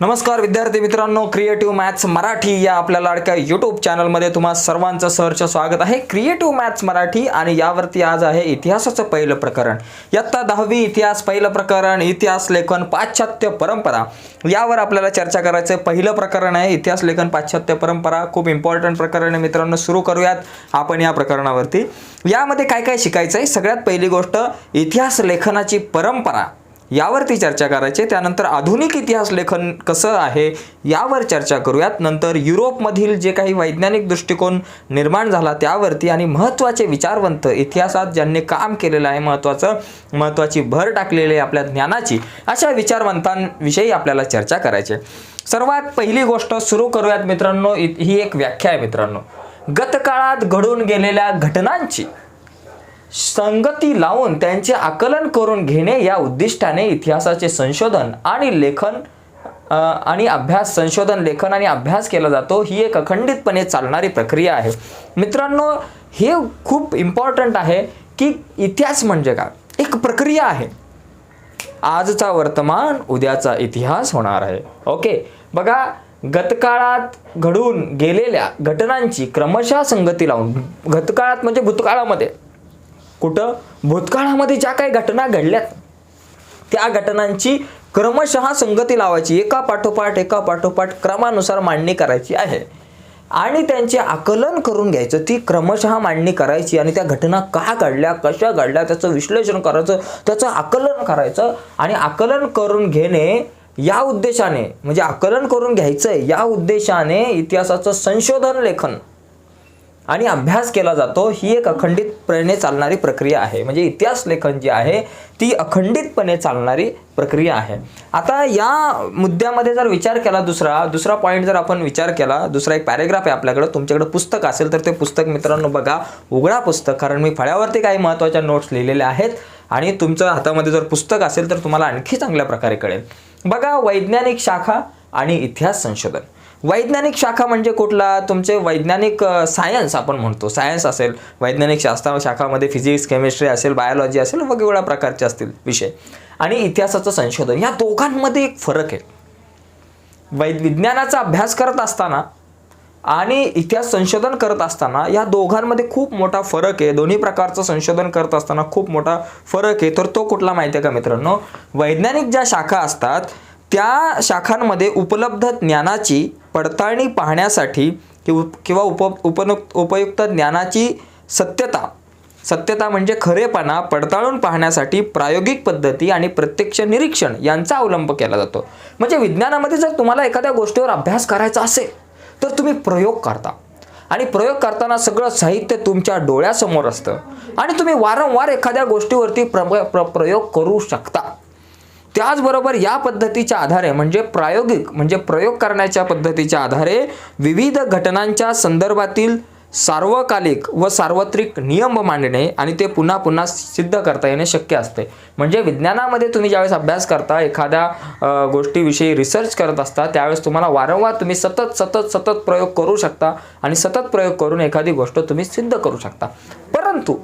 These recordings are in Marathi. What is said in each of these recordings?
नमस्कार विद्यार्थी मित्रांनो, क्रिएटिव्ह मॅथ्स मराठी या आपल्या लाडक्या यूट्यूब चॅनलमध्ये तुम्हा सर्वांचं सहर्ष स्वागत आहे. क्रिएटिव्ह मॅथ्स मराठी आणि यावरती आज आहे इतिहासाचं पहिलं प्रकरण. इयत्ता 10वी इतिहास पहिलं प्रकरण, इतिहास लेखन पाश्चात्य परंपरा यावर आपल्याला चर्चा करायचं आहे. पहिलं प्रकरण आहे इतिहास लेखन पाश्चात्य परंपरा. खूप इम्पॉर्टंट प्रकरण आहे मित्रांनो. सुरू करूयात आपण या प्रकरणावरती. यामध्ये काय काय शिकायचं आहे? सगळ्यात पहिली गोष्ट इतिहास लेखनाची परंपरा यावरती चर्चा करायची. त्यानंतर आधुनिक इतिहास लेखन कसं आहे यावर चर्चा करूयात. नंतर युरोपमधील जे काही वैज्ञानिक दृष्टिकोन निर्माण झाला त्यावरती आणि महत्त्वाचे विचारवंत इतिहासात ज्यांनी काम केलेलं आहे, महत्त्वाची भर टाकलेली आहे आपल्या ज्ञानाची, अशा विचारवंतांविषयी आपल्याला चर्चा करायची. सर्वात पहिली गोष्ट सुरू करूयात मित्रांनो. ही एक व्याख्या आहे मित्रांनो. गतकाळात घडून गेलेल्या घटनांची संगती लावून त्यांचे आकलन करून घेणे या उद्दिष्टाने इतिहासाचे संशोधन आणि लेखन आणि अभ्यास केला जातो. ही एक अखंडितपणे चालणारी प्रक्रिया आहे मित्रांनो. हे खूप इम्पॉर्टंट आहे की इतिहास म्हणजे काय? एक प्रक्रिया आहे. आजचा वर्तमान, उद्याचा इतिहास होणार आहे. ओके, बघा, गतकाळात घडून गेलेल्या घटनांची क्रमशः संगती लावून, गतकाळात म्हणजे भूतकाळामध्ये, कुठं भूतकाळामध्ये ज्या काही घटना घडल्यात त्या घटनांची क्रमशः संगती लावायची, एका पाठोपाठ क्रमानुसार मांडणी करायची आहे आणि त्यांचे आकलन करून घ्यायचं. ती क्रमशः मांडणी करायची आणि त्या घटना का घडल्या, कशा घडल्या, त्याचं विश्लेषण करायचं, त्याचं आकलन करायचं आणि आकलन करून घेणे या उद्देशाने, म्हणजे आकलन करून घ्यायचं या उद्देशाने इतिहासाचं संशोधन, लेखन आणि अभ्यास केला जातो. ही एक अखंडितपणे चालणारी प्रक्रिया आहे. म्हणजे इतिहास लेखन जी आहे ती अखंडितपणे चालणारी प्रक्रिया आहे. आता या मुद्द्यामध्ये जर विचार केला, दुसरा पॉईंट जर आपण विचार केला, दुसरा एक पॅरेग्राफ आहे आपल्याकडे. तुमच्याकडे पुस्तक असेल तर ते पुस्तक मित्रांनो बघा, उघडा पुस्तक, कारण मी फळ्यावरती काही महत्त्वाच्या नोट्स लिहिलेल्या आहेत आणि तुमच्या हातामध्ये जर पुस्तक असेल तर तुम्हाला आणखी चांगल्या प्रकारे कळेल. बघा, वैज्ञानिक शाखा आणि इतिहास संशोधन. वैज्ञानिक शाखा म्हणजे कुठला? तुमचे वैज्ञानिक सायन्स आपण म्हणतो, सायन्स असेल, वैज्ञानिक शाखामध्ये फिजिक्स, केमिस्ट्री असेल, बायोलॉजी असेल, वेगवेगळ्या प्रकारचे असतील विषय. आणि इतिहासाचं संशोधन, या दोघांमध्ये एक फरक आहे. विज्ञानाचा अभ्यास करत असताना आणि इतिहास संशोधन करत असताना या दोघांमध्ये खूप मोठा फरक आहे. दोन्ही प्रकारचं संशोधन करत असताना खूप मोठा फरक आहे. तर तो कुठला माहिती आहे का मित्रांनो? वैज्ञानिक ज्या शाखा असतात त्या शाखांमध्ये उपलब्ध ज्ञानाची पडताळणी पाहण्यासाठी किंवा उपयुक्त ज्ञानाची सत्यता म्हणजे खरेपणा पडताळून पाहण्यासाठी प्रायोगिक पद्धती आणि प्रत्यक्ष निरीक्षण यांचा अवलंब केला जातो. म्हणजे विज्ञानामध्ये जर तुम्हाला एखाद्या गोष्टीवर अभ्यास करायचा असेल तर तुम्ही प्रयोग करता आणि प्रयोग करताना सगळं साहित्य तुमच्या डोळ्यासमोर असतं आणि तुम्ही वारंवार एखाद्या गोष्टीवरती प्रयोग करू शकता. त्याचबरोबर या पद्धतीच्या आधारे, म्हणजे प्रयोग करण्याच्या पद्धतीच्या आधारे विविध घटनांच्या संदर्भातील सार्वकालिक व सार्वत्रिक नियम मांडणे आणि ते पुन्हा पुन्हा सिद्ध करता येणे शक्य असते. म्हणजे विज्ञानामध्ये तुम्ही ज्यावेळेस अभ्यास करता, एखाद्या गोष्टीविषयी रिसर्च करत असता, त्यावेळेस तुम्हाला वारंवार तुम्ही सतत प्रयोग करू शकता आणि सतत प्रयोग करून एखादी गोष्ट तुम्ही सिद्ध करू शकता. परंतु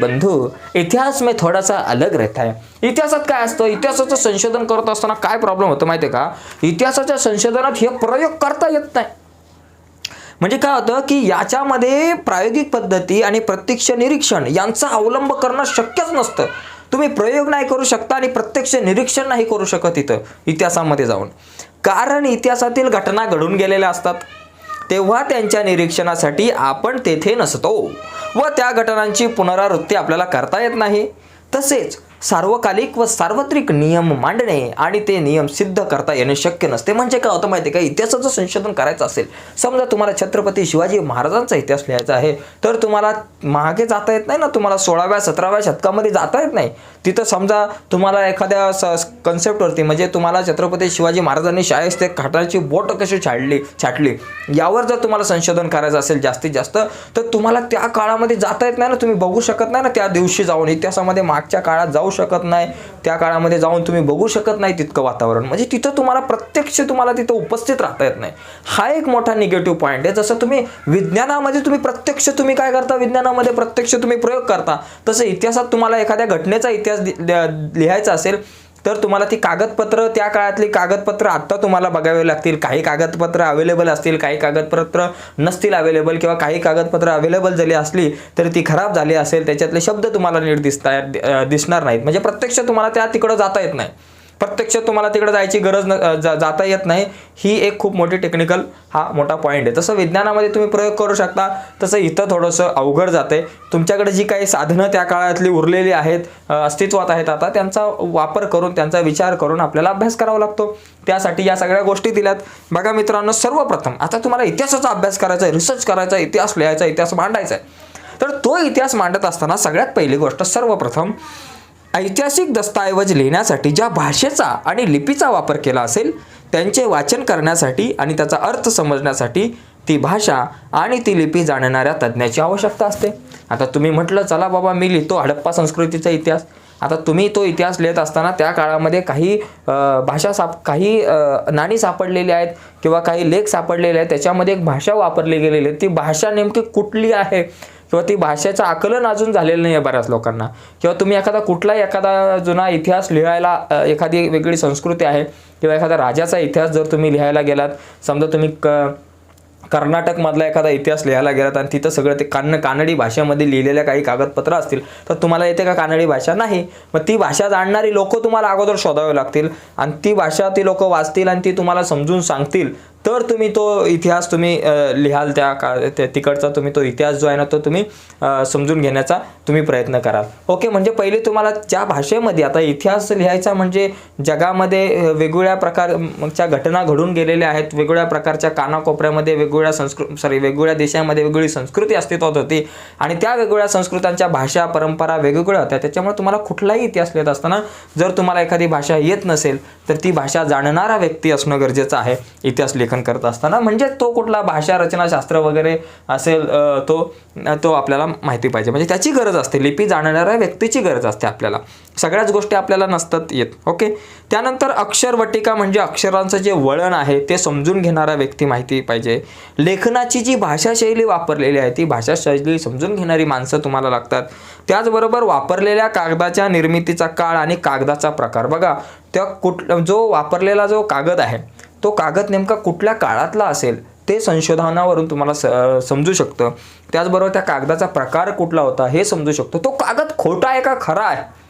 बंधु, इतिहास में थोड़ा सा अलग रहता है. इतिहासात काय असतं? इतिहासाचं संशोधन करत असताना काय प्रॉब्लेम होतो माहिती आहे का? इतिहासाच्या संशोधनात हे प्रयोग करता येत नाही. म्हणजे काय होतं की याच्यामध्ये प्रायोगिक पद्धती आणि प्रत्यक्ष निरीक्षण यांचा अवलंब करणं शक्यच नसतं. तुम्ही प्रयोग नाही करू शकता आणि प्रत्यक्ष निरीक्षण नाही करू शकत इथं इतिहासामध्ये जाऊन. कारण इतिहासातील घटना घडून गेलेल्या असतात तेव्हा त्यांच्या निरीक्षणासाठी आपण तेथे नसतो व त्या घटनांची पुनरावृत्ती आपल्याला करता येत नाही. तसेच सार्वकालिक व सार्वत्रिक नियम मांडणे आणि ते नियम सिद्ध करता येणे शक्य नसते. म्हणजे काय होतं माहिती आहे का? इतिहासाचं संशोधन करायचं असेल, समजा तुम्हाला छत्रपती शिवाजी महाराजांचा इतिहास लिहायचा आहे, तर तुम्हाला मागे जाता येत नाही ना, तुम्हाला 16व्या 17व्या शतकामध्ये जाता येत नाही. तिथं समजा तुम्हाला एखाद्या कन्सेप्टवरती, म्हणजे तुम्हाला छत्रपती शिवाजी महाराजांनी शाहिस्ते खानाची बोट कशी छाटली यावर जर तुम्हाला संशोधन करायचं असेल जास्तीत जास्त, तर तुम्हाला त्या काळामध्ये जाता येत नाही ना, तुम्ही बघू शकत नाही ना त्या दिवशी जाऊन, इतिहासामध्ये मागच्या काळात जाऊ शकत नाही, त्या काळामध्ये जाऊन तुम्ही बघू शकत नाही तितकं वातावरण. म्हणजे तिथं तुम्हाला प्रत्यक्ष तिथं उपस्थित राहता येत नाही. हा एक मोठा निगेटिव्ह पॉईंट आहे. जसं तुम्ही विज्ञानामध्ये तुम्ही काय करता, विज्ञानामध्ये प्रत्यक्ष तुम्ही प्रयोग करता, तसं इतिहासात तुम्हाला एखाद्या घटनेचा इतिहास लिहायचा असेल तर तुम्हाला ती कागदपत्र, त्या काळातली कागदपत्र आत्ता तुम्हाला बघावे लागतील. काही कागदपत्र अवेलेबल असतील, काही कागदपत्र नसतील अवेलेबल, किंवा काही कागदपत्र अवेलेबल झाली असली तरी ती खराब झाली असेल, त्याच्यातले शब्द तुम्हाला नीट दिसणार नाहीत. म्हणजे प्रत्यक्ष तुम्हाला त्या तिकडं जाता येत नाही, प्रत्यक्ष तुम्हाला तिकडे जायची गरज जाता येत नाही. ही एक खूप मोठी टेक्निकल हा मोठा पॉईंट आहे. तसं विज्ञानामध्ये तुम्ही प्रयोग करू शकता, तसं इथं थोडंसं अवघड जाते. तुमच्याकडे जी काही साधनं त्या काळातली उरलेली आहेत, अस्तित्वात आहेत आता, त्यांचा वापर करून, त्यांचा विचार करून आपल्याला अभ्यास करावा लागतो. त्यासाठी या सगळ्या गोष्टी दिल्यात. बघा मित्रांनो, सर्वप्रथम आता तुम्हाला इतिहासाचा अभ्यास करायचा आहे, रिसर्च करायचा, इतिहास लिहायचा, इतिहास मांडायचा आहे. तर तो इतिहास मांडत असताना सगळ्यात पहिली गोष्ट, सर्वप्रथम ऐतिहासिक दस्तऐवज लिहिण्यासाठी ज्या भाषेचा आणि लिपीचा वापर केला असेल त्यांचे वाचन करण्यासाठी आणि त्याचा अर्थ समजण्यासाठी ती भाषा आणि ती लिपी जाणणाऱ्या तज्ज्ञाची आवश्यकता असते. आता तुम्ही म्हटलं चला बाबा मी लिहितो हडप्पा संस्कृतीचा इतिहास. आता तुम्ही तो इतिहास लिहित असताना त्या काळामध्ये काही काही नाणी सापडलेली आहेत किंवा काही लेख सापडलेले आहेत, त्याच्यामध्ये एक भाषा वापरली गेलेली आहे. ती भाषा नेमकी कुठली आहे किंवा ती भाषेचं आकलन अजून झालेलं नाही आहे बऱ्याच लोकांना. किंवा तुम्ही एखादा जुना इतिहास लिहायला, एखादी वेगळी संस्कृती आहे किंवा एखाद्या राजाचा इतिहास जर तुम्ही लिहायला गेलात, समजा तुम्ही कर्नाटकमधला एखादा इतिहास लिहायला गेलात आणि तिथं सगळं ते कानडी भाषेमध्ये लिहिलेल्या काही कागदपत्र असतील, तर तुम्हाला येते का कानडी भाषा? नाही. मग ती भाषा जाणणारी लोक तुम्हाला अगोदर शोधावे लागतील आणि ती भाषा ती लोक वाचतील आणि ती तुम्हाला समजून सांगतील, तर तुम्ही तो इतिहास तुम्ही लिहाल. त्या तिकडचा तुम्ही तो इतिहास जो आहे ना तो तुम्ही समजून घेण्याचा तुम्ही प्रयत्न कराल. ओके, म्हणजे पहिले तुम्हाला ज्या भाषेमध्ये, आता इतिहास लिहायचा म्हणजे जगामध्ये वेगवेगळ्या प्रकारच्या घटना घडून गेलेल्या आहेत, वेगवेगळ्या प्रकारच्या कानाकोपऱ्यामध्ये वेगवेगळ्या देशामध्ये वेगवेगळी संस्कृती अस्तित्वात होती आणि त्या वेगवेगळ्या संस्कृत्यांच्या भाषा परंपरा वेगवेगळ्या होत्या. त्याच्यामुळे तुम्हाला कुठलाही इतिहास लिहित असताना जर तुम्हाला एखादी भाषा येत नसेल तर ती भाषा जाणणारा व्यक्ती असणं गरजेचं आहे इतिहास लेखन करत असताना. म्हणजे तो कुठला भाषा रचनाशास्त्र वगैरे असेल तो आपल्याला माहिती पाहिजे. म्हणजे त्याची गरज असते, लिपी जाणणाऱ्या व्यक्तीची गरज असते आपल्याला. सगळ्याच गोष्टी आपल्याला नसतात येत. ओके, त्यानंतर अक्षरवटिका म्हणजे अक्षरांचं जे वळण आहे ते समजून घेणारा व्यक्ती माहिती पाहिजे. लेखनाची जी भाषाशैली वापरलेली आहे ती भाषाशैली समजून घेणारी माणसं तुम्हाला लागतात. त्याचबरोबर वापरलेल्या कागदाच्या निर्मितीचा काळ आणि कागदाचा प्रकार. बघा, जो वापरलेला जो कागद आहे तो कागद नेमका कुठल्या काळातला असेल ते संशोधनावरून तुम्हाला समजू शकतं. त्याचबरोबर त्या कागदाचा प्रकार कुठला होता हे समजू शकतो. तो कागद खोटा आहे का खरा आहे?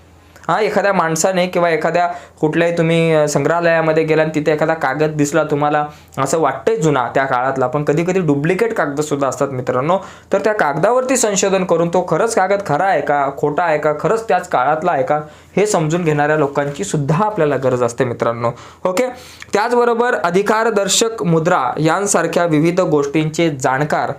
एखाद्या माणसाने किंवा एखाद्या कुठल्याही तुम्ही संग्रहालयामध्ये गेला आणि तिथे एखादा कागद दिसला, तुम्हाला असं वाटतंय जुना त्या काळातला, पण कधी कधी डुप्लिकेट कागद सुद्धा असतात मित्रांनो. तर त्या कागदावरती संशोधन करून तो खरंच कागद खरा आहे का, खोटा आहे का, खरंच त्याच काळातला आहे का, हे समजून घेणाऱ्या लोकांची सुद्धा आपल्याला गरज असते मित्रांनो. ओके, त्याचबरोबर अधिकारदर्शक मुद्रा यांसारख्या विविध गोष्टींचे जाणकार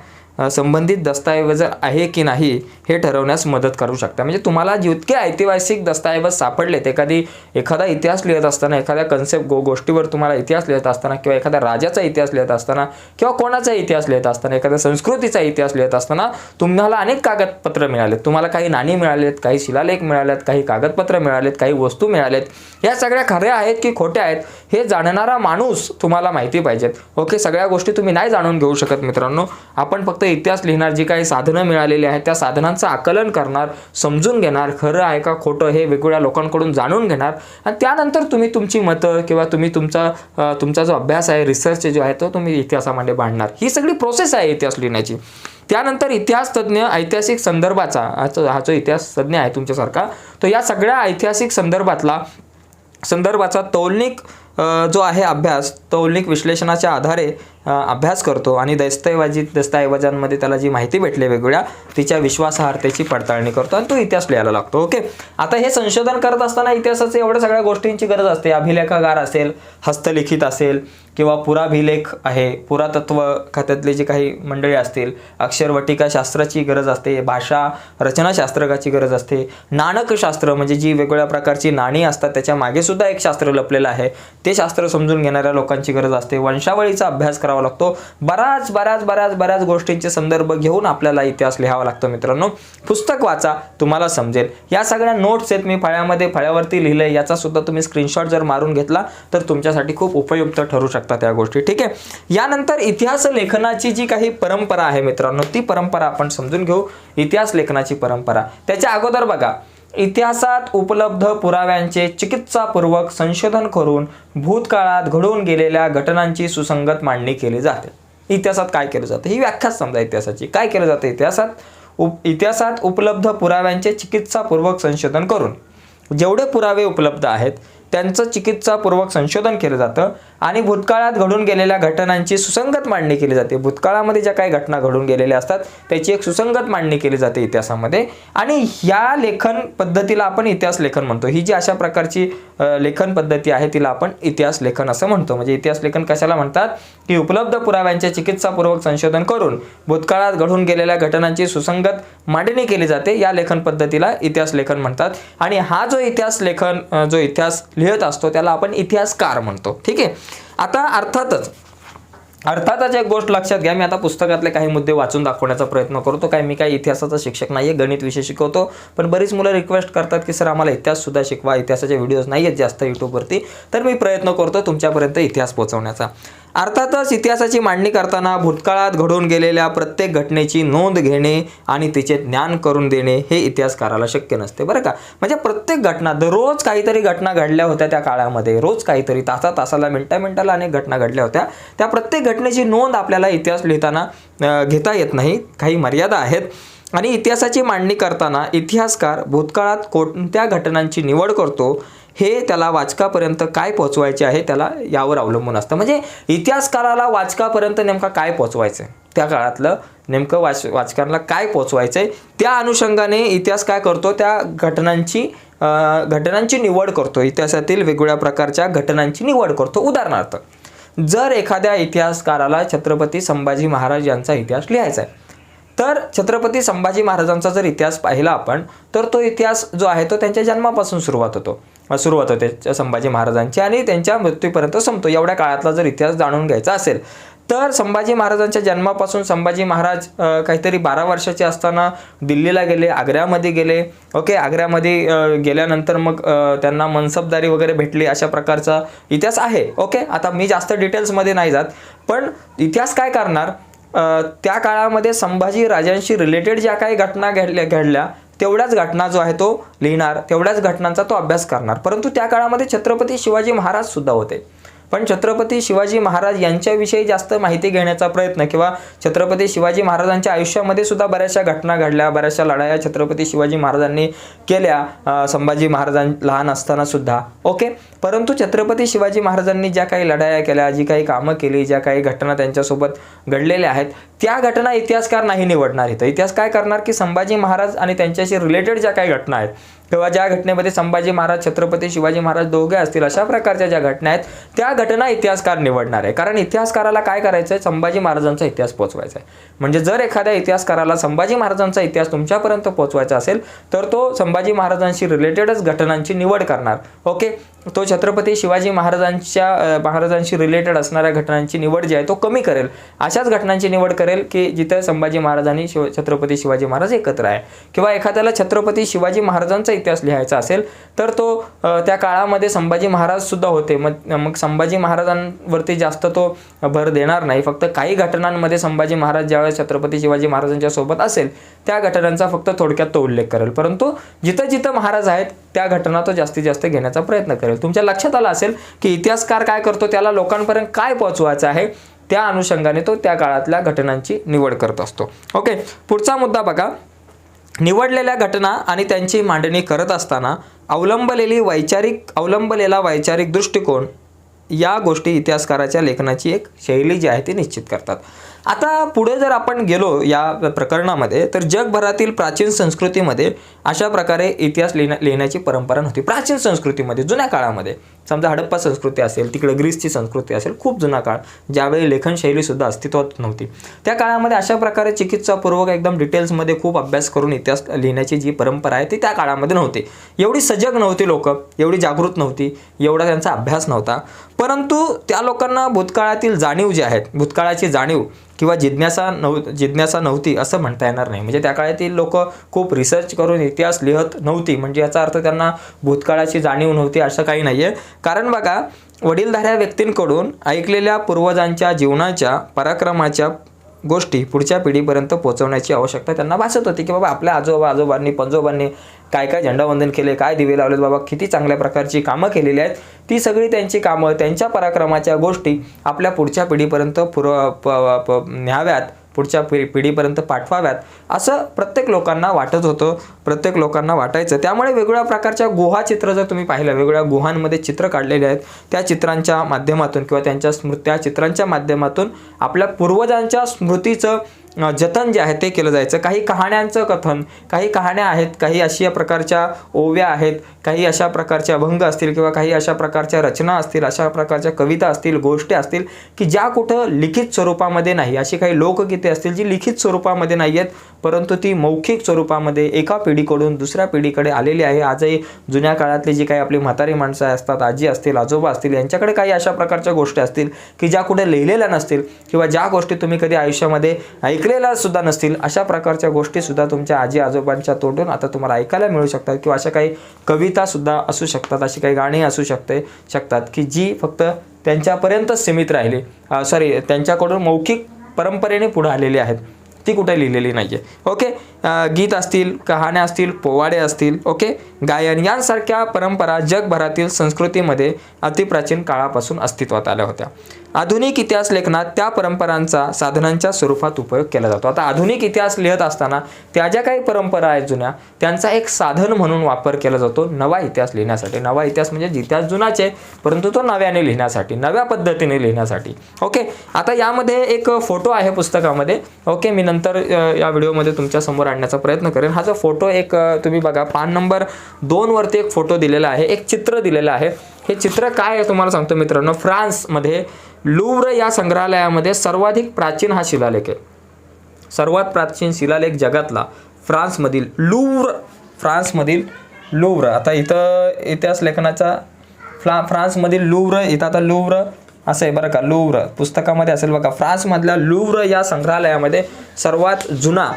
संबंधित दस्तऐवज आहे की नाही हे ठरवण्यास मदत करू शकता. म्हणजे तुम्हाला जितके ऐतिहासिक दस्तऐवज सापडलेत, एखादा इतिहास लिहित असताना, एखाद्या गोष्टीवर तुम्हाला इतिहास लिहित असताना किंवा एखाद्या राजाचा इतिहास लिहित असताना किंवा कोणाचा इतिहास लिहित असताना, एखाद्या संस्कृतीचा इतिहास लिहित असताना तुम्हाला अनेक कागदपत्र मिळालेत. तुम्हाला काही नाणी मिळालेत, काही शिलालेख मिळालेत, काही कागदपत्र मिळालेत, काही वस्तू मिळालेत. या सगळ्या खऱ्या आहेत की खोट्या आहेत हे जाणणारा माणूस तुम्हाला माहिती पाहिजेत. ओके, सगळ्या गोष्टी तुम्ही नाही जाणून घेऊ शकत मित्रांनो. आपण फक्त इतिहास लिहिणार, जी काही साधनं मिळालेली आहेत त्या साधनांचं आकलन करणार, समजून घेणार, खरं आहे का खोटं हे वेगवेगळ्या लोकांकडून जाणून घेणार आणि त्यानंतर तुम्ही तुमची मतं किंवा तुम्ही तुमचा जो अभ्यास आहे, रिसर्च जो आहे तो तुम्ही इतिहासामध्ये मांडणार. ही सगळी प्रोसेस आहे इतिहास लिहिण्याची. त्यानंतर इतिहास तज्ज्ञ ऐतिहासिक संदर्भाचा, हा जो इतिहास तज्ज्ञ आहे तुमच्यासारखा, तो या सगळ्या ऐतिहासिक संदर्भाचा तौलनिक जो आहे अभ्यास, तौलनिक विश्लेषणाच्या आधारे अभ्यास करतो आणि दस्तऐवजांमध्ये त्याला जी माहिती भेटली वेगवेगळ्या तिच्या विश्वासार्हतेची पडताळणी करतो आणि तो इतिहास लिहायला लागतो. ओके, आता हे संशोधन करत असताना इतिहासाचे एवढ्या सगळ्या गोष्टींची गरज असते. अभिलेखागार असेल, हस्तलिखित असेल किंवा पुराभिलेख आहे, पुरातत्व खात्यातले जे काही मंडळी असतील, अक्षरवटिका शास्त्राची गरज असते, भाषा रचनाशास्त्रकाची गरज असते, नाणकशास्त्र म्हणजे जी वेगवेगळ्या प्रकारची नाणी असतात त्याच्या मागे सुद्धा एक शास्त्र लपलेलं आहे, ते शास्त्र समजून घेणाऱ्या लोकांची गरज असते. वंशावळीचा अभ्यास करावा लागतो. बऱ्याच गोष्टींचे संदर्भ घेऊन आपल्याला इतिहास लिहावा लागतो मित्रांनो. पुस्तक वाचा, तुम्हाला समजेल. या सगळ्या नोट्स आहेत मी फळ्यावरती लिहिलंय, याचा सुद्धा तुम्ही स्क्रीनशॉट जर मारून घेतला तर तुमच्यासाठी खूप उपयुक्त ठरू शकतात त्या गोष्टी. ठीक आहे, यानंतर इतिहास लेखनाची जी काही परंपरा आहे मित्रांनो, ती परंपरा आपण समजून घेऊ. इतिहास लेखनाची परंपरा, त्याच्या अगोदर बघा इतिहासात उपलब्ध पुराव्यांचे चिकित्सापूर्वक संशोधन करून भूतकाळात घडून गेलेल्या घटनांची सुसंगत मांडणी केली जाते. इतिहासात काय केलं जातं ही व्याख्याच समजा इतिहासाची. काय केलं जातं इतिहासात उपलब्ध पुराव्यांचे चिकित्सापूर्वक संशोधन करून जेवढे पुरावे उपलब्ध आहेत त्यांचं चिकित्सापूर्वक संशोधन केलं जातं आणि भूतकाळात घडून गेलेल्या घटनांची सुसंगत मांडणी केली जाते. भूतकाळामध्ये ज्या काही घटना घडून गेलेल्या असतात त्याची एक सुसंगत मांडणी केली जाते इतिहासामध्ये. आणि ह्या लेखन पद्धतीला आपण इतिहास लेखन म्हणतो. ही जी अशा प्रकारची लेखन पद्धती आहे तिला आपण इतिहास लेखन असं म्हणतो. म्हणजे इतिहास लेखन कशाला म्हणतात की उपलब्ध पुराव्यांचे चिकित्सापूर्वक संशोधन करून भूतकाळात घडून गेलेल्या घटनांची सुसंगत मांडणी केली जाते. या लेखन पद्धतीला इतिहास लेखन म्हणतात. आणि हा जो इतिहास लेखन जो इतिहास लिहित असतो त्याला आपण इतिहासकार म्हणतो. ठीक आहे. आता अर्थातच एक गोष्ट लक्षात घ्या. मी आता पुस्तकातले काही मुद्दे वाचून दाखवण्याचा प्रयत्न करतो. मी काही इतिहासाचा शिक्षक नाहीये, गणित विषय शिकवतो. पण बरीच मुलं रिक्वेस्ट करतात की सर आम्हाला इतिहास सुद्धा शिकवा, इतिहासाचे व्हिडिओज नाही आहेत जास्त यूट्यूबवरती. तर मी प्रयत्न करतो तुमच्यापर्यंत इतिहास पोहोचवण्याचा. अर्थातच इतिहासाची मांडणी करताना भूतकाळात घडून गेलेल्या प्रत्येक घटनेची नोंद घेणे आणि तिचे ज्ञान करून देणे हे इतिहासकाराला शक्य नसते बरं का. म्हणजे प्रत्येक घटना, दररोज काहीतरी घटना घडल्या होत्या त्या काळामध्ये, रोज काहीतरी तासाला मिनिटाला अनेक घटना घडल्या होत्या. त्या प्रत्येक घटनेची नोंद आपल्याला इतिहास लिहिताना घेता येत नाही, काही मर्यादा आहेत. आणि इतिहासाची मांडणी करताना इतिहासकार भूतकाळात कोणत्या घटनांची निवड करतो हे त्याला वाचकापर्यंत काय पोहोचवायचे आहे त्याला यावर अवलंबून असतं. म्हणजे इतिहासकाराला वाचकापर्यंत नेमका काय पोहोचवायचं आहे, त्या काळातलं नेमकं वाचकांना काय पोहोचवायचं आहे त्या अनुषंगाने इतिहास काय करतो, त्या घटनांची निवड करतो. इतिहासातील वेगवेगळ्या प्रकारच्या घटनांची निवड करतो. उदाहरणार्थ जर एखाद्या इतिहासकाराला छत्रपती संभाजी महाराज यांचा इतिहास लिहायचा आहे तर छत्रपती संभाजी महाराजांचा जर इतिहास पाहिला आपण तर तो इतिहास जो आहे तो त्यांच्या जन्मापासून सुरुवात होते संभाजी महाराजांची आणि त्यांच्या मृत्यूपर्यंत संपतो. एवढ्या काळातला जर इतिहास जाणून घ्यायचा असेल तर संभाजी महाराजांच्या जन्मापासून संभाजी महाराज काहीतरी 12 वर्षाचे असताना दिल्लीला गेले, आग्र्यामध्ये गेले. ओके, आग्र्यामध्ये गेल्यानंतर मग त्यांना मनसबदारी वगैरे भेटली, अशा प्रकारचा इतिहास आहे. ओके, आता मी जास्त डिटेल्समध्ये नाही जात, पण इतिहास काय करणार, त्या काळामध्ये संभाजी राजांशी रिलेटेड ज्या काही घटना घडल्या तेवढ्याच घटना जो आहे तो लिहिणार, तेवढ्याच घटनांचा तो अभ्यास करणार. परंतु त्या काळामध्ये छत्रपती शिवाजी महाराज सुद्धा होते. पण छत्रपती शिवाजी महाराज यांच्याविषयी जास्त माहिती घेण्याचा प्रयत्न किंवा छत्रपती शिवाजी महाराजांच्या आयुष्यामध्ये सुद्धा बऱ्याचशा घटना घडल्या, बऱ्याचशा लढाया छत्रपती शिवाजी महाराजांनी केल्या संभाजी महाराजां लहान असताना सुद्धा. ओके, परंतु छत्रपती शिवाजी महाराजांनी ज्या काही लढाया केल्या, जी काही कामं केली, ज्या काही घटना त्यांच्यासोबत घडलेल्या आहेत त्या घटना इतिहासकार नाही निवडणार. इथं इतिहास काय करणार की संभाजी महाराज आणि त्यांच्याशी रिलेटेड ज्या काही घटना आहेत किंवा ज्या घटनेमध्ये संभाजी महाराज छत्रपती शिवाजी महाराज दोघे असतील अशा प्रकारच्या ज्या घटना आहेत त्या घटना इतिहासकार निवडणार आहे. कारण इतिहासकाराला काय करायचं आहे, संभाजी महाराजांचा इतिहास पोहोचवायचा आहे. म्हणजे जर एखाद्या इतिहासकाराला संभाजी महाराजांचा इतिहास तुमच्यापर्यंत पोहोचवायचा असेल तर तो संभाजी महाराजांशी रिलेटेडच घटनांची निवड करणार. ओके, तो छत्रपती शिवाजी महाराजांशी रिलेटेड असणाऱ्या घटनांची निवड जी आहे तो कमी करेल. अशाच घटनांची निवड करेल की जिथे संभाजी महाराज आणि छत्रपती शिवाजी महाराज एकत्र आहे. किंवा एखाद्याला छत्रपती शिवाजी महाराजांचा इतिहास लिहायचा असेल तर तो त्या काळामध्ये संभाजी महाराज सुद्धा होते, मग संभाजी महाराजांवरती जास्त तो भर देणार नाही. फक्त काही घटनांमध्ये संभाजी महाराज ज्यावेळेस छत्रपती शिवाजी महाराजांच्या सोबत असेल त्या घटनांचा फक्त थोडक्यात तो उल्लेख करेल. परंतु जिथं महाराज आहेत त्या घटना तो जास्तीत जास्त घेण्याचा प्रयत्न करेल. तुमच्या लक्षात आलं असेल की इतिहासकार काय करतो, त्याला लोकांपर्यंत काय पोहोचवायचं आहे त्या अनुषंगाने तो त्या काळातल्या घटनांची निवड करत असतो. ओके, पुढचा मुद्दा बघा. निवडलेल्या घटना आणि त्यांची मांडणी करत असताना अवलंबलेला वैचारिक दृष्टिकोन या गोष्टी इतिहासकाराच्या लेखनाची एक शैली जी आहे ती निश्चित करतात. आता पुढे जर आपण गेलो या प्रकरणामध्ये तर जगभरातील प्राचीन संस्कृतीमध्ये अशा प्रकारे इतिहास लिहिण्याची परंपरा नव्हती. प्राचीन संस्कृतीमध्ये जुन्या काळामध्ये समजा हडप्पा संस्कृती असेल, तिकडे ग्रीसची संस्कृती असेल, खूप जुना काळ ज्यावेळी लेखनशैली सुद्धा अस्तित्वात नव्हती त्या काळामध्ये अशा प्रकारे चिकित्सापूर्वक एकदम डिटेल्समध्ये खूप अभ्यास करून इतिहास लिहिण्याची जी परंपरा आहे ती त्या काळामध्ये नव्हती. एवढी सजग नव्हती लोक, एवढी जागृत नव्हती, एवढा त्यांचा अभ्यास नव्हता. परंतु त्या लोकांना भूतकाळातील जाणीव जी आहेत, भूतकाळाची जाणीव किंवा जिज्ञासा नव्हती असं म्हणता येणार नाही. म्हणजे त्या काळातील लोक खूप रिसर्च करून इतिहास लिहत नव्हती म्हणजे याचा अर्थ त्यांना भूतकाळाची जाणीव नव्हती असं काही नाही आहे. कारण बघा, वडीलधाऱ्या व्यक्तींकडून ऐकलेल्या पूर्वजांच्या जीवनाच्या पराक्रमाच्या गोष्टी पुढच्या पिढीपर्यंत पोहोचवण्याची आवश्यकता त्यांना भासत होती की बाबा आपल्या आजोबांनी पंजोबांनी काय काय झेंडावंदन केले, काय दिवे लावलेत बाबा, किती चांगल्या प्रकारची कामं केलेली आहेत, ती सगळी त्यांची कामं, त्यांच्या पराक्रमाच्या गोष्टी आपल्या पुढच्या पिढीपर्यंत न्याव्यात, पुढच्या पिढीपर्यंत पाठवाव्यात, असं प्रत्येक लोकांना वाटत होतं, प्रत्येक लोकांना वाटायचं. त्यामुळे वेगवेगळ्या प्रकारच्या गुहा चित्र जर तुम्ही पाहिलं, वेगवेगळ्या गुहांमध्ये चित्र काढलेले आहेत, त्या चित्रांच्या माध्यमातून किंवा त्या चित्रांच्या माध्यमातून आपल्या पूर्वजांच्या स्मृतीचं जतन जे आहे ते केलं जायचं. काही कहाण्यांचं कथन, काही कहाण्या आहेत, काही अशा प्रकारच्या ओव्या आहेत, काही अशा प्रकारचे अभंग असतील किंवा काही अशा प्रकारच्या रचना असतील, अशा प्रकारच्या कविता असतील, गोष्टी असतील की ज्या कुठं लिखित स्वरूपामध्ये नाही. अशी काही लोकगीते असतील जी लिखित स्वरूपामध्ये नाही आहेत, परंतु ती मौखिक स्वरूपामध्ये एका पिढीकडून दुसऱ्या पिढीकडे आलेली आहे. आजही जुन्या काळातली जी काही आपली म्हातारी माणसं असतात, आजी असतील, आजोबा असतील, यांच्याकडे काही अशा प्रकारच्या गोष्टी असतील की ज्या कुठे लिहिलेल्या नसतील किंवा ज्या गोष्टी तुम्ही कधी आयुष्यामध्ये ऐकलेल्या सुद्धा नसतील, अशा प्रकारच्या गोष्टी सुद्धा तुमच्या आजी आजोबांच्या तोंडून आता तुम्हाला ऐकायला मिळू शकतात. किंवा अशा काही कविता सुद्धा असू शकतात, अशी काही गाणी असू शकतात की जी फक्त त्यांच्यापर्यंतच सीमित राहिली, त्यांच्याकडून मौखिक परंपरेने पुढे आलेली आहेत, ती कुठे लिहिलेली नाहीये. ओके, गीत असतील, कहाण्या असतील, पोवाडे असतील, ओके, गायन यांसारख्या परंपरा जगभरातील संस्कृतीमध्ये अतिप्राचीन काळापासून अस्तित्वात आल्या होत्या. आधुनिक इतिहास लेखनात त्या परंपरांचा साधनांच्या स्वरूपात उपयोग केला जातो. आता आधुनिक इतिहास लिहित असताना त्या ज्या काही परंपरा आहेत जुन्या, त्यांचा एक साधन म्हणून वापर केला जातो नवा इतिहास लिहिण्यासाठी. नवा इतिहास म्हणजे इतिहास जुनाच आहे, परंतु तो नव्याने लिहिण्यासाठी, नव्या पद्धतीने लिहिण्यासाठी. ओके, आता यामध्ये एक फोटो आहे पुस्तकामध्ये. ओके, मी नंतर या व्हिडिओमध्ये तुमच्या समोर आणण्याचा प्रयत्न करेन. हा जो फोटो एक तुम्ही बघा, पान नंबर 2 वरती एक फोटो दिलेला आहे, एक चित्र दिलेलं आहे. हे चित्र काय आहे तुम्हाला सांगतो मित्रांनो. फ्रान्समध्ये लुव्र या संग्रहालयामध्ये सर्वाधिक प्राचीन हा शिलालेख आहे. सर्वात प्राचीन शिलालेख जगातला फ्रान्समधील लुव्र. आता इथं इतिहास लेखनाचा फ्रान्समधील लुव्र, इथं आता लुव्र असं आहे बरं का, लुव्र पुस्तकामध्ये असेल बघा. फ्रान्समधल्या लुव्र या संग्रहालयामध्ये सर्वात जुना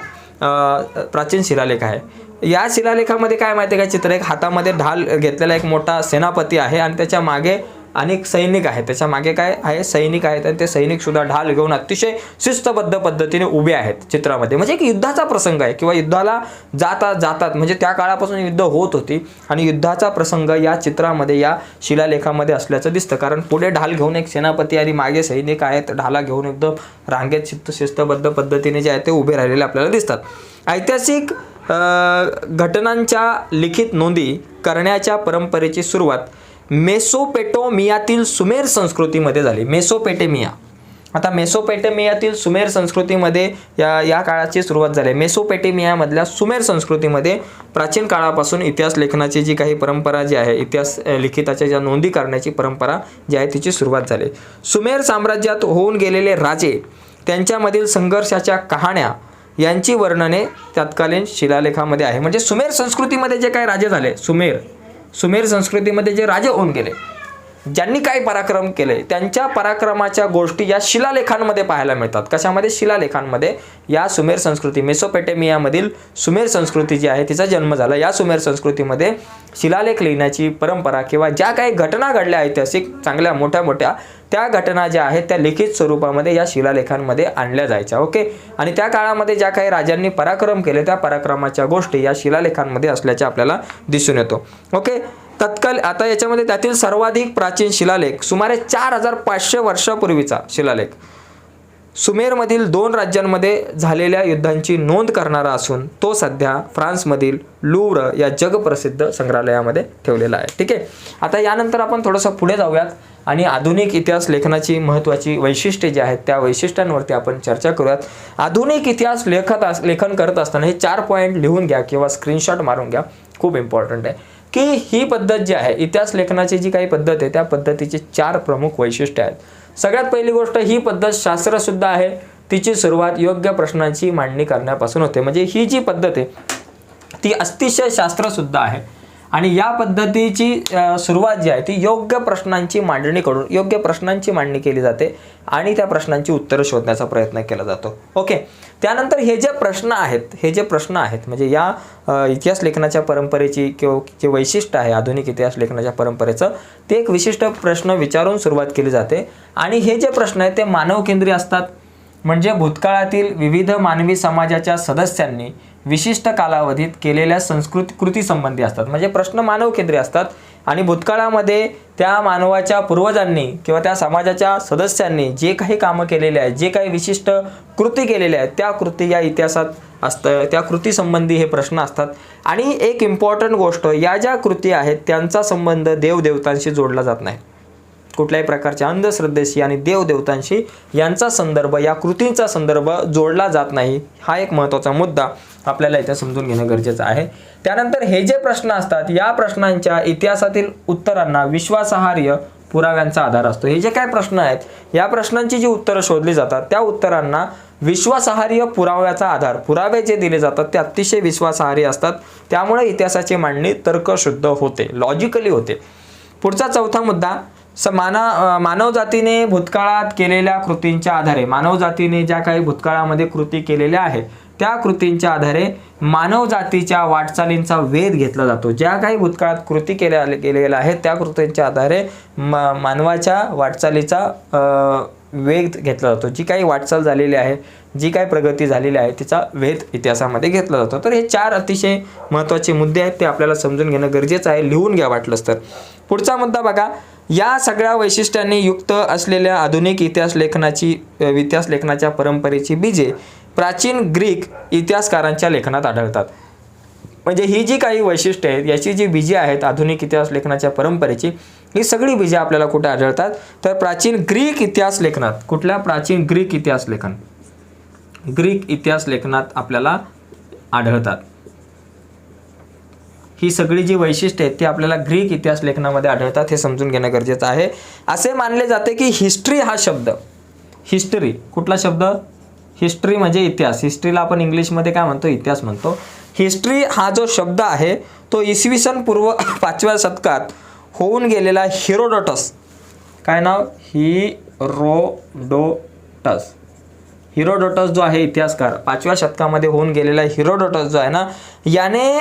प्राचीन शिलालेख आहे. या शिलालेखामध्ये काय माहिती आहे का, चित्र एक हातामध्ये ढाल घेतलेला एक मोठा सेनापती आहे आणि त्याच्या मागे अनेक सैनिक आहेत. त्याच्या मागे काय आहे, सैनिक आहेत आणि ते सैनिक सुद्धा ढाल घेऊन अतिशय शिस्तबद्ध पद्धतीने उभे आहेत चित्रामध्ये. म्हणजे एक युद्धाचा प्रसंग आहे किंवा युद्धाला जातात म्हणजे त्या काळापासून युद्ध होत होती आणि युद्धाचा प्रसंग या चित्रामध्ये, या शिलालेखामध्ये असल्याचं दिसतं. कारण पुढे ढाल घेऊन एक सेनापती आणि मागे सैनिक आहेत, ढाला घेऊन एकदम रांगेत शिस्तबद्ध पद्धतीने जे आहे ते उभे राहिलेले आपल्याला दिसतात. ऐतिहासिक घटनांच्या लिखित नोंदी करण्याच्या परंपरेची सुरुवात मेसोपोटेमियातील सुमेर संस्कृतीमध्ये झाली. आता मेसोपोटेमियातील सुमेर संस्कृतीमध्ये या काळाची सुरुवात झाली. मेसोपोटेमियामधल्या सुमेर संस्कृतीमध्ये प्राचीन काळापासून इतिहास लेखनाची जी काही परंपरा जी आहे, इतिहास लिखिताच्या ज्या नोंदी करण्याची परंपरा जी आहे तिची सुरुवात झाली. सुमेर साम्राज्यात होऊन गेलेले राजे, त्यांच्यामधील संघर्षाच्या कहाण्या यांची वर्णने तत्कालीन शिलालेखामध्ये आहे. म्हणजे सुमेर संस्कृतीमध्ये जे काही राजे झाले, सुमेर संस्कृतीमध्ये जे राजे होऊन गेले, ज्यांनी काय पराक्रम केले, त्यांच्या पराक्रमाच्या गोष्टी या शिलालेखांमध्ये पाहायला मिळतात. कशामध्ये? शिलालेखांमध्ये. या सुमेर संस्कृती, मेसोपोटेमियामधील सुमेर संस्कृती जी आहे तिचा जन्म झाला. या सुमेर संस्कृतीमध्ये शिलालेख लिहिण्याची परंपरा किंवा ज्या काही घटना घडल्या ऐतिहासिक चांगल्या मोठ्या त्या घटना ज्या आहेत त्या लिखित स्वरूपामध्ये या शिलालेखांमध्ये आणल्या जायच्या. ओके, आणि त्या काळामध्ये ज्या काही राजांनी पराक्रम केले त्या पराक्रमाच्या गोष्टी या शिलालेखांमध्ये असल्याचे आपल्याला दिसून येतो. ओके, आता याच्यामध्ये त्यातील सर्वाधिक प्राचीन शिलालेख सुमारे 4500 वर्षापूर्वीचा शिलालेख सुमेरमधील 2 राज्यांमध्ये झालेल्या युद्धांची नोंद करणारा असून तो सध्या फ्रान्समधील लुव्र या जगप्रसिद्ध संग्रहालयामध्ये ठेवलेला आहे. ठीक आहे, आता यानंतर आपण थोडंसं पुढे जाऊयात आणि आधुनिक इतिहास लेखनाची महत्त्वाची वैशिष्ट्ये जी आहेत त्या वैशिष्ट्यांवरती आपण चर्चा करूयात. आधुनिक इतिहास लेखन करत असताना हे 4 पॉईंट लिहून घ्या किंवा स्क्रीनशॉट मारून घ्या, खूप इम्पॉर्टंट आहे की ही पद्धत जी आहे, इतिहास लेखनाची जी काही पद्धत आहे त्या पद्धतीची 4 प्रमुख वैशिष्ट्ये आहेत. सगळ्यात पहिली गोष्ट, ही पद्धत शास्त्रसुद्धा आहे. तिची सुरुवात योग्य प्रश्नांची मांडणी करण्यापासून होते. म्हणजे ही जी पद्धत आहे ती अतिशय शास्त्रसुद्धा आहे आणि या पद्धतीची सुरुवात जी आहे ती योग्य प्रश्नांची मांडणी केली जाते आणि त्या प्रश्नांची उत्तरं शोधण्याचा प्रयत्न केला जातो. ओके, त्यानंतर हे जे प्रश्न आहेत म्हणजे या इतिहास लेखनाच्या परंपरेची किंवा जे वैशिष्ट्य आहे आधुनिक इतिहास लेखनाच्या परंपरेचं, ते एक विशिष्ट प्रश्न विचारून सुरुवात केली जाते आणि हे जे प्रश्न आहेत ते मानवकेंद्री असतात. म्हणजे भूतकाळातील विविध मानवी समाजाच्या सदस्यांनी विशिष्ट कालावधीत केलेल्या संस्कृती कृतीसंबंधी असतात. म्हणजे प्रश्न मानव केंद्रीय असतात आणि भूतकाळामध्ये त्या मानवाच्या पूर्वजांनी किंवा त्या समाजाच्या सदस्यांनी जे काही कामं केलेले आहेत, जे काही विशिष्ट कृती केलेल्या आहेत, त्या कृती या इतिहासात असतं. त्या कृतीसंबंधी हे प्रश्न असतात. आणि एक इम्पॉर्टंट गोष्ट, या ज्या कृती आहेत त्यांचा संबंध देवदेवतांशी जोडला जात नाही. कुठल्याही प्रकारच्या अंधश्रद्धेशी आणि देवदेवतांशी यांचा संदर्भ, या कृतींचा संदर्भ जोडला जात नाही. हा एक महत्त्वाचा मुद्दा आपल्याला इथे समजून घेणं गरजेचं आहे. त्यानंतर हे जे प्रश्न असतात, या प्रश्नांच्या इतिहासातील उत्तरांना विश्वासार्ह पुराव्यांचा आधार असतो. हे जे काय प्रश्न आहेत, या प्रश्नांची जी उत्तरं शोधली जातात, त्या उत्तरांना विश्वासार्ह पुराव्याचा आधार, पुरावे जे दिले जातात ते अतिशय विश्वासार्ह असतात. त्यामुळे इतिहासाची मांडणी तर्कशुद्ध होते, लॉजिकली होते. पुढचा चौथा मुद्दा, मानवजातीने भूतकाळात केलेल्या कृतींच्या आधारे, मानवजातीने ज्या काही भूतकाळामध्ये कृती केलेल्या आहेत त्या कृतींच्या आधारे मानवजातीच्या वाटचालींचा वेध घेतला जातो. ज्या काही भूतकाळात कृती केलेल्या आहेत त्या कृतींच्या आधारे मानवाच्या वाटचालीचा वेध घेतला जातो. जी काही वाटचाल झालेली आहे, जी काही प्रगती झालेली आहे, तिचा वेध इतिहासामध्ये घेतला जातो. तर हे 4 अतिशय महत्त्वाचे मुद्दे आहेत, ते आपल्याला समजून घेणं गरजेचं आहे. लिहून घ्या वाटलंच तर. पुढचा मुद्दा बघा, या सगळ्या वैशिष्ट्यांनी युक्त असलेल्या आधुनिक इतिहास लेखनाच्या परंपरेची बीजे प्राचीन ग्रीक इतिहासकारांच्या लेखनात आढळतात. म्हणजे ही जी काही वैशिष्ट्ये आहेत, याची जी बीजे आहेत आधुनिक इतिहास लेखनाच्या परंपरेची, ही सगळी बीजे आपल्याला कुठे आढळतात, तर प्राचीन ग्रीक इतिहास लेखनात. कुठल्या? प्राचीन ग्रीक इतिहास लेखन, ग्रीक इतिहास लेखनात आपल्याला आढळतात. ही सगळी जी वैशिष्ट्ये आहेत ती आपल्याला ग्रीक इतिहास लेखनामध्ये आढळतात, हे समजून घेणं गरजेचं आहे. असे मानले जाते की हिस्ट्री हा शब्द, हिस्ट्री कुठला शब्द? हिस्ट्री म्हणजे इतिहास. हिस्ट्रीला आपण इंग्लिशमध्ये काय म्हणतो? इतिहास म्हणतो. हिस्ट्री हा जो शब्द आहे तो इसवी सन पूर्व 5व्या शतकात होऊन गेलेला हेरोडोटस, काय नाव? हिरोडोटस जो आहे इतिहासकार, 5व्या शतकामध्ये होऊन गेलेला हिरोडोटस जो आहे ना, याने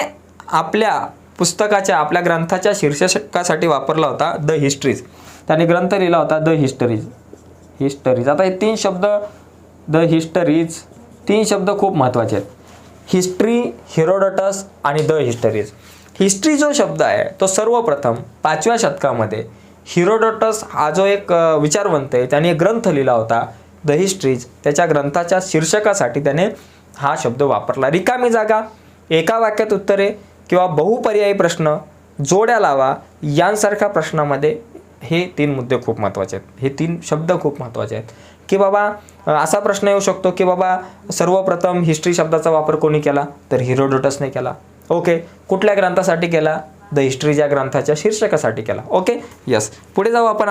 आपल्या पुस्तकाच्या, आपल्या ग्रंथाच्या शीर्षकासाठी वापरला होता द हिस्ट्रीज. त्याने ग्रंथ लिहिला होता द हिस्टरीज. आता हे 3 शब्द, द हिस्टरीज, 3 शब्द खूप महत्त्वाचे आहेत. हिस्ट्री, हेरोडोटस आणि द हिस्टरीज. हिस्ट्री जो शब्द आहे तो सर्वप्रथम 5व्या शतकामध्ये हेरोडोटस हा जो एक विचारवंत आहे, त्याने ग्रंथ लिहिला होता द हिस्ट्रीज. त्याच्या ग्रंथाच्या शीर्षकासाठी त्याने हा शब्द वापरला. रिकामी जागा, एका वाक्यात उत्तरे किंवा बहुपर्यायी प्रश्न, जोड्या लावा यांसारख्या प्रश्नामध्ये हे 3 मुद्दे खूप महत्त्वाचे आहेत. हे 3 शब्द खूप महत्त्वाचे आहेत. की बाबा असा प्रश्न येऊ शकतो की बाबा सर्वप्रथम हिस्ट्री शब्दाचा वापर कोणी केला? तर हेरोडोटसने केला. ओके. कुठल्या ग्रंथासाठी केला? द हिस्ट्री या ग्रंथाच्या शीर्षकासाठी केला. Okay, yes. पुढे जाऊ आपण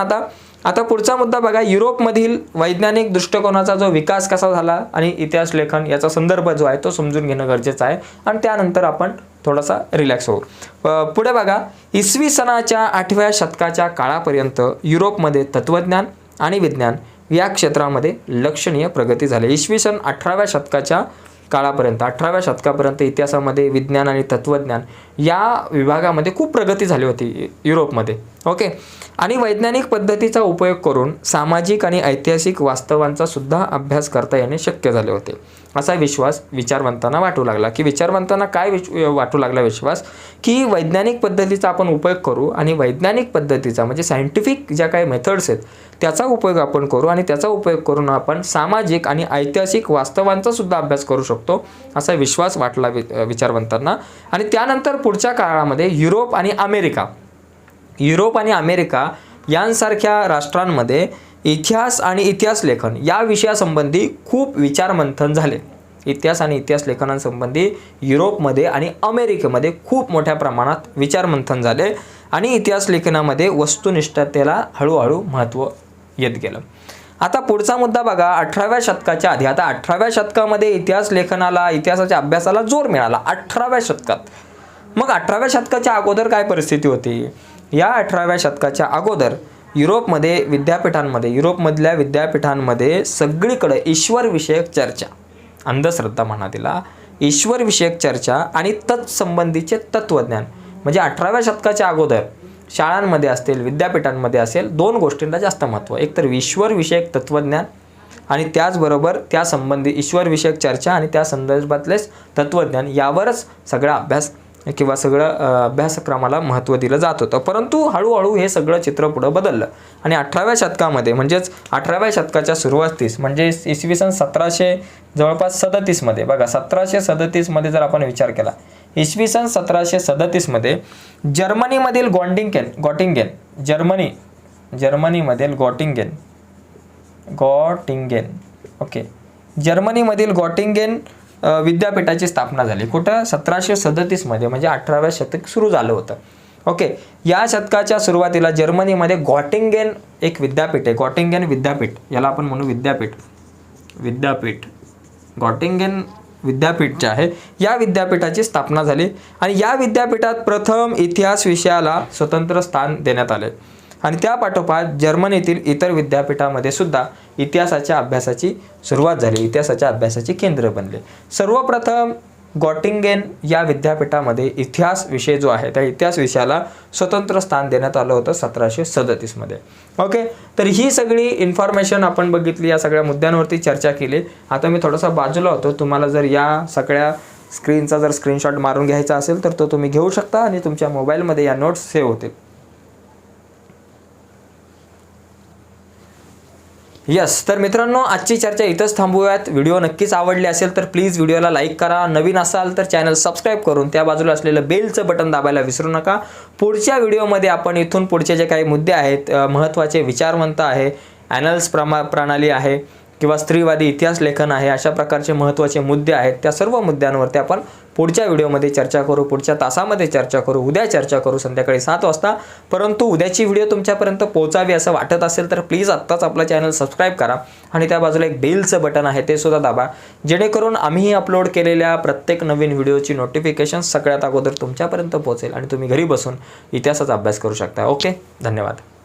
आता पुढचा मुद्दा बघा, युरोपमधील वैज्ञानिक दृष्टिकोनाचा जो विकास कसा झाला आणि इतिहास लेखन याचा संदर्भ जो आहे तो समजून घेणं गरजेचं आहे. आणि त्यानंतर आपण थोडासा रिलॅक्स होऊ. पुढे बघा, इसवी सनाच्या 8व्या शतकाच्या काळापर्यंत युरोपमध्ये तत्त्वज्ञान आणि विज्ञान या क्षेत्रामध्ये लक्षणीय प्रगती झाली. इसवी सन 18व्या शतकाच्या काळापर्यंत, 18व्या शतकापर्यंत इतिहासामध्ये विज्ञान आणि तत्त्वज्ञान या विभागामध्ये खूप प्रगती झाली होती युरोपमध्ये. ओके. आणि वैज्ञानिक पद्धतीचा उपयोग करून सामाजिक आणि ऐतिहासिक वास्तवांचा सुद्धा अभ्यास करता येणे शक्य झाले होते, असा विश्वास विचारवंतांना वाटू लागला. की विचारवंतांना काय वाटू लागला विश्वास? की वैज्ञानिक पद्धतीचा आपण उपयोग करू आणि वैज्ञानिक पद्धतीचा म्हणजे सायंटिफिक ज्या काही मेथड्स आहेत त्याचा उपयोग आपण करू आणि त्याचा उपयोग करून आपण सामाजिक आणि ऐतिहासिक वास्तवांचा सुद्धा अभ्यास करू शकतो, असा विश्वास वाटला विचारवंतांना. आणि त्यानंतर पुढच्या काळामध्ये युरोप आणि अमेरिका यांसारख्या राष्ट्रांमध्ये इतिहास आणि इतिहास लेखन या विषयासंबंधी खूप विचारमंथन झाले. इतिहास आणि इतिहास लेखनासंबंधी युरोपमध्ये आणि अमेरिकेमध्ये खूप मोठ्या प्रमाणात विचारमंथन झाले आणि इतिहास लेखनामध्ये वस्तुनिष्ठतेला हळूहळू महत्त्व येत गेलं. आता पुढचा मुद्दा बघा, 18व्या शतकाच्या आधी. आता 18व्या शतकामध्ये इतिहास लेखनाला, इतिहासाच्या अभ्यासाला जोर मिळाला 18व्या शतकात. मग 18व्या शतकाच्या अगोदर काय परिस्थिती होती? या 18व्या शतकाच्या अगोदर युरोपमधल्या विद्यापीठांमध्ये सगळीकडे ईश्वरविषयक चर्चा, अंधश्रद्धा म्हणा तिला, ईश्वरविषयक चर्चा आणि तत्संबंधीचे तत्त्वज्ञान. म्हणजे 18व्या शतकाच्या अगोदर शाळांमध्ये असतील, विद्यापीठांमध्ये असेल, 2 गोष्टींना जास्त महत्त्व. एक तर ईश्वरविषयक तत्त्वज्ञान आणि त्याचबरोबर त्यासंबंधी ईश्वरविषयक चर्चा आणि त्या संदर्भातलेच तत्त्वज्ञान यावरच सगळा अभ्यास किंवा सगळं अभ्यासक्रमाला महत्त्व दिलं जात होतं. परंतु हळूहळू हे सगळं चित्र पुढं बदललं आणि 18व्या शतकामध्ये म्हणजेच 18व्या शतकाच्या सुरुवातीस म्हणजे इसवी सन 1737 मध्ये बघा 1737 जर आपण विचार केला, इसवी सन 1737 जर्मनीमधील जर्मनीमधील गॉटिंगेन विद्यापीठाची स्थापना झाली. कुठं? 1737 म्हणजे 18व्या शतक सुरू झालं होतं. ओके, या शतकाच्या सुरुवातीला जर्मनीमध्ये गॉटिंगेन एक विद्यापीठ आहे. गॉटिंगेन विद्यापीठ, याला आपण म्हणू विद्यापीठ गॉटिंगेन विद्यापीठ जे आहे या विद्यापीठाची स्थापना झाली आणि या विद्यापीठात प्रथम इतिहास विषयाला स्वतंत्र स्थान देण्यात आले आणि त्या पाठोपाठ जर्मनीतील इतर विद्यापीठामध्ये सुद्धा इतिहासाच्या अभ्यासाची सुरुवात झाली, इतिहासाच्या अभ्यासाची केंद्र बनले. सर्वप्रथम गॉटिंगेन या विद्यापीठामध्ये इतिहास विषय जो आहे त्या इतिहास विषयाला स्वतंत्र स्थान देण्यात आलं होतं 1737 मध्ये. ओके, तर ही सगळी इन्फॉर्मेशन आपण बघितली, या सगळ्या मुद्द्यांवरती चर्चा केली. आता मी थोडासा बाजूला होतो, तुम्हाला जर या सगळ्या स्क्रीनचा जर स्क्रीनशॉट मारून घ्यायचा असेल तर तो तुम्ही घेऊ शकता आणि तुमच्या मोबाईलमध्ये या नोट्स सेव्ह होतील. यस, तर मित्रांनो आजची चर्चा इथंच थांबूयात. व्हिडिओ नक्कीच आवडले असेल तर प्लीज व्हिडिओला लाईक करा. नवीन असाल तर चॅनल सबस्क्राईब करून त्या बाजूला असलेलं बेलचं बटन दाबायला विसरू नका. पुढच्या व्हिडिओमध्ये आपण इथून पुढचे जे काही मुद्दे आहेत, महत्त्वाचे विचारवंत आहे, ॲनल्स प्रणाली आहे किंवा स्त्रीवादी इतिहास लेखन आहे, अशा प्रकारचे महत्त्वाचे मुद्दे आहेत, त्या सर्व मुद्द्यांवरती आपण पुढच्या व्हिडिओमध्ये चर्चा करू, पुढच्या तासामध्ये चर्चा करू, उद्या चर्चा करू संध्याकाळी 7 वाजता. परंतु उद्याची व्हिडिओ तुमच्यापर्यंत पोहोचावी असं वाटत असेल तर प्लीज आत्ताच आपला चॅनल सबस्क्राईब करा आणि त्या बाजूला एक बेलचं बटन आहे ते सुद्धा दाबा, जेणेकरून आम्ही अपलोड केलेल्या प्रत्येक नवीन व्हिडिओची नोटिफिकेशन सगळ्यात अगोदर तुमच्यापर्यंत पोहोचेल आणि तुम्ही घरी बसून इतिहासाचा अभ्यास करू शकता. ओके, धन्यवाद.